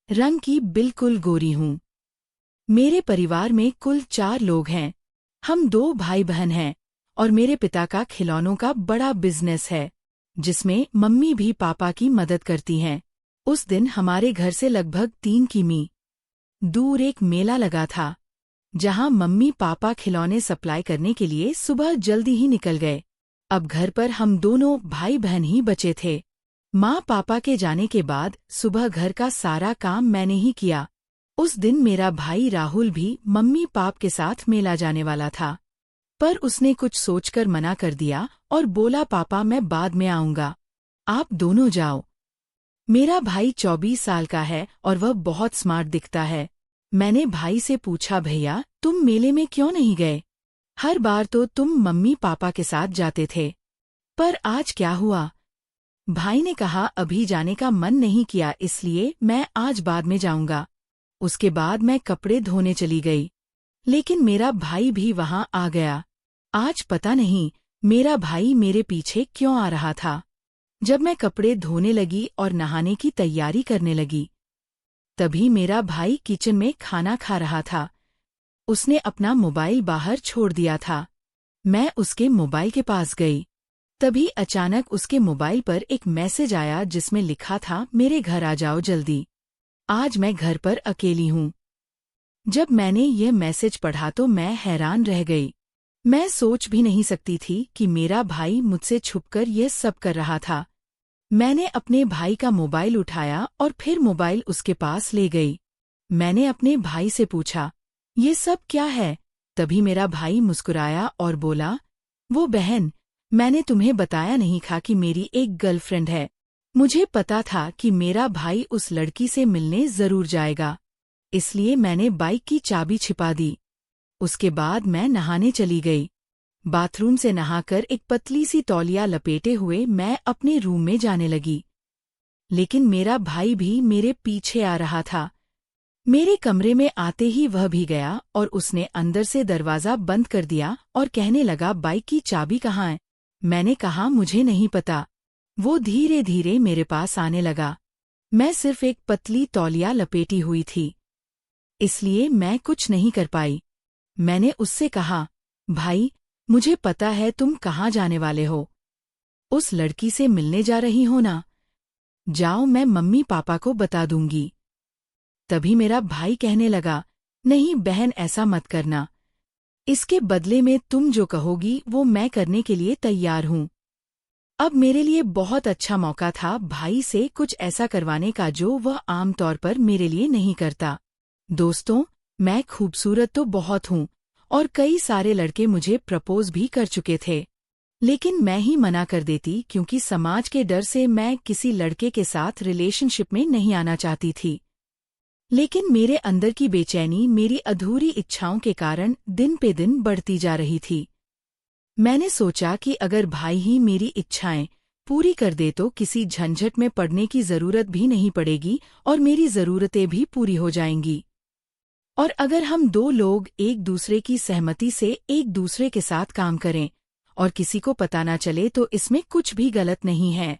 रंग की बिल्कुल गोरी हूँ। मेरे परिवार में कुल 4 लोग हैं। हम 2 भाई बहन हैं और मेरे पिता का खिलौनों का बड़ा बिजनेस है, जिसमें मम्मी भी पापा की मदद करती हैं। उस दिन हमारे घर से लगभग 3 किमी दूर एक मेला लगा था, जहां मम्मी पापा खिलौने सप्लाई करने के लिए सुबह जल्दी ही निकल गए। अब घर पर हम दोनों भाई बहन ही बचे थे। माँ पापा के जाने के बाद सुबह घर का सारा काम मैंने ही किया। उस दिन मेरा भाई राहुल भी मम्मी पाप के साथ मेला जाने वाला था, पर उसने कुछ सोचकर मना कर दिया और बोला, पापा मैं बाद में आऊंगा, आप दोनों जाओ। मेरा भाई 24 साल का है और वह बहुत स्मार्ट दिखता है। मैंने भाई से पूछा, भैया तुम मेले में क्यों नहीं गए? हर बार तो तुम मम्मी पापा के साथ जाते थे, पर आज क्या हुआ? भाई ने कहा, अभी जाने का मन नहीं किया, इसलिए मैं आज बाद में जाऊंगा। उसके बाद मैं कपड़े धोने चली गई, लेकिन मेरा भाई भी वहां आ गया। आज पता नहीं मेरा भाई मेरे पीछे क्यों आ रहा था। जब मैं कपड़े धोने लगी और नहाने की तैयारी करने लगी, तभी मेरा भाई किचन में खाना खा रहा था। उसने अपना मोबाइल बाहर छोड़ दिया था। मैं उसके मोबाइल के पास गई, तभी अचानक उसके मोबाइल पर एक मैसेज आया जिसमें लिखा था, मेरे घर आ जाओ जल्दी, आज मैं घर पर अकेली हूँ। जब मैंने यह मैसेज पढ़ा तो मैं हैरान रह गई। मैं सोच भी नहीं सकती थी कि मेरा भाई मुझसे छुपकर यह सब कर रहा था। मैंने अपने भाई का मोबाइल उठाया और फिर मोबाइल उसके पास ले गई। मैंने अपने भाई से पूछा, ये सब क्या है? तभी मेरा भाई मुस्कुराया और बोला, वो बहन, मैंने तुम्हें बताया नहीं था कि मेरी एक गर्लफ्रेंड है। मुझे पता था कि मेरा भाई उस लड़की से मिलने जरूर जाएगा, इसलिए मैंने बाइक की चाबी छिपा दी। उसके बाद मैं नहाने चली गई। बाथरूम से नहाकर एक पतली सी तौलिया लपेटे हुए मैं अपने रूम में जाने लगी, लेकिन मेरा भाई भी मेरे पीछे आ रहा था। मेरे कमरे में आते ही वह भी गया और उसने अंदर से दरवाज़ा बंद कर दिया और कहने लगा, बाइक की चाबी कहाँ है? मैंने कहा, मुझे नहीं पता। वो धीरे धीरे मेरे पास आने लगा। मैं सिर्फ एक पतली तौलिया लपेटी हुई थी, इसलिए मैं कुछ नहीं कर पाई। मैंने उससे कहा, भाई मुझे पता है तुम कहाँ जाने वाले हो। उस लड़की से मिलने जा रही हो ना? जाओ, मैं मम्मी पापा को बता दूंगी। तभी मेरा भाई कहने लगा, नहीं बहन, ऐसा मत करना। इसके बदले में तुम जो कहोगी वो मैं करने के लिए तैयार हूँ। अब मेरे लिए बहुत अच्छा मौका था भाई से कुछ ऐसा करवाने का जो वह आमतौर पर मेरे लिए नहीं करता। दोस्तों, मैं खूबसूरत तो बहुत हूँ और कई सारे लड़के मुझे प्रपोज भी कर चुके थे, लेकिन मैं ही मना कर देती क्योंकि समाज के डर से मैं किसी लड़के के साथ रिलेशनशिप में नहीं आना चाहती थी। लेकिन मेरे अंदर की बेचैनी मेरी अधूरी इच्छाओं के कारण दिन पे दिन बढ़ती जा रही थी। मैंने सोचा कि अगर भाई ही मेरी इच्छाएं पूरी कर दे तो किसी झंझट में पड़ने की जरूरत भी नहीं पड़ेगी और मेरी जरूरतें भी पूरी हो जाएंगी। और अगर हम 2 लोग एक दूसरे की सहमति से एक दूसरे के साथ काम करें और किसी को पता ना चले तो इसमें कुछ भी गलत नहीं है।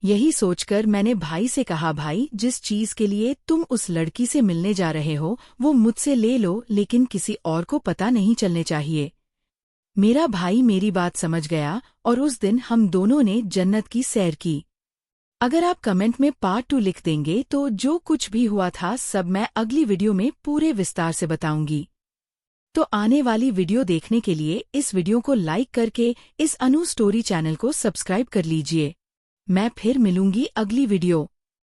यही सोचकर मैंने भाई से कहा, भाई जिस चीज के लिए तुम उस लड़की से मिलने जा रहे हो वो मुझसे ले लो, लेकिन किसी और को पता नहीं चलने चाहिए। मेरा भाई मेरी बात समझ गया और उस दिन हम दोनों ने जन्नत की सैर की। अगर आप कमेंट में पार्ट 2 लिख देंगे तो जो कुछ भी हुआ था सब मैं अगली वीडियो में पूरे विस्तार से बताऊंगी। तो आने वाली वीडियो देखने के लिए इस वीडियो को लाइक करके इस अनु स्टोरी चैनल को सब्सक्राइब कर लीजिए। मैं फिर मिलूंगी अगली वीडियो।